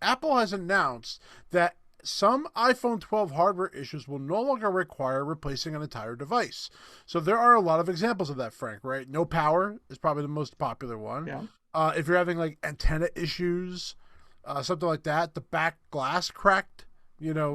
Apple has announced that some iPhone 12 hardware issues will no longer require replacing an entire device. So there are a lot of examples of that, Frank, right? No power is probably the most popular one. Yeah. If you're having like antenna issues, something like that, the back glass cracked,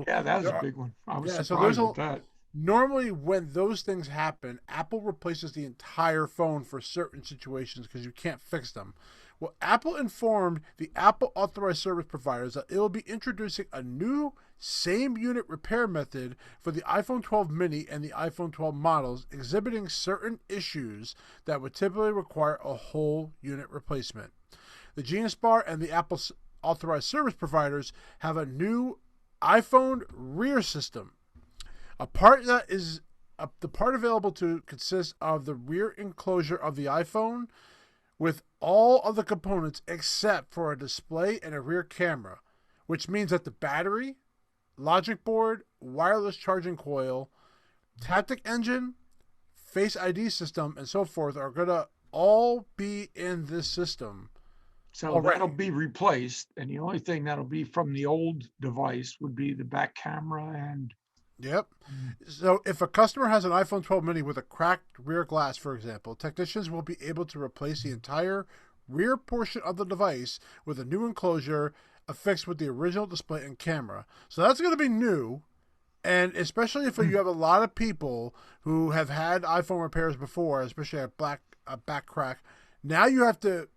Yeah, that was there a are, big one. I was yeah, so there's surprised a with that. normally when those things happen, Apple replaces the entire phone for certain situations because you can't fix them. Well, Apple informed the Apple authorized service providers that it will be introducing a new same unit repair method for the iPhone 12 mini and the iPhone 12 models exhibiting certain issues that would typically require a whole unit replacement. The Genius Bar and the Apple authorized service providers have a new iPhone rear system. A part that is the part available to consists of the rear enclosure of the iPhone with all of the components except for a display and a rear camera, which means that the battery, logic board, wireless charging coil, Taptic engine, Face ID system, and so forth are going to all be in this system So that'll already. be replaced, and the only thing that'll be from the old device would be the back camera and Yep. So if a customer has an iPhone 12 mini with a cracked rear glass, for example, technicians will be able to replace the entire rear portion of the device with a new enclosure affixed with the original display and camera. So that's going to be new. And especially if you have a lot of people who have had iPhone repairs before, especially a back crack, now you have to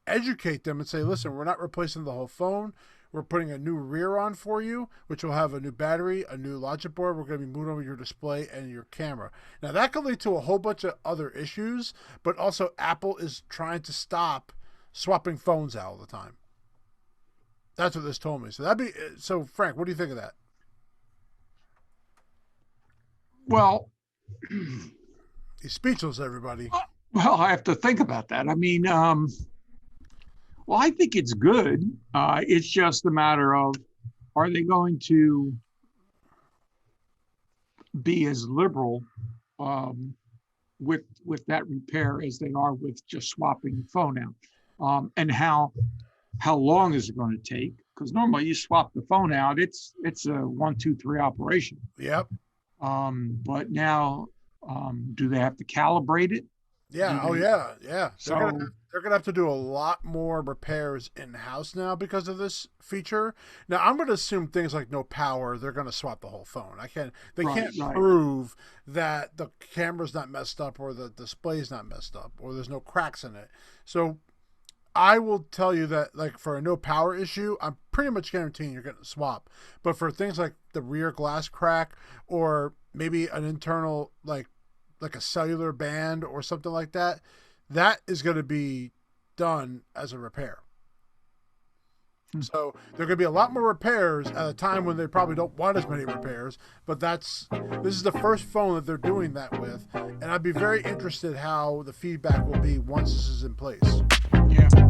educate them and say, listen, we're not replacing the whole phone. We're putting a new rear on for you, which will have a new battery, a new logic board. We're going to be moving over your display and your camera. Now, that could lead to a whole bunch of other issues, but also Apple is trying to stop swapping phones out all the time. That's what this told me. So Frank, what do you think of that? well, He's speechless, everybody. well, I have to think about that. I mean, well, I think it's good. It's just a matter of are they going to be as liberal um, with that repair as they are with just swapping the phone out, and how long is it going to take? Because normally you swap the phone out, it's a 1, 2, 3 operation. Yep. But now, do they have to calibrate it? Do Yeah. Oh, they? yeah. Yeah. So They're gonna have to do a lot more repairs in house now because of this feature. Now I'm gonna assume things like no power, they're gonna swap the whole phone. They right, can't right. prove that the camera's not messed up or the display's not messed up or there's no cracks in it. So I will tell you that, like, for a no power issue, I'm pretty much guaranteeing you're going to swap. But for things like the rear glass crack or maybe an internal, like a cellular band or something like that, that is going to be done as a repair. So there are going to be a lot more repairs at a time when they probably don't want as many repairs. But this is the first phone that they're doing that with, and I'd be very interested how the feedback will be once this is in place. Yeah.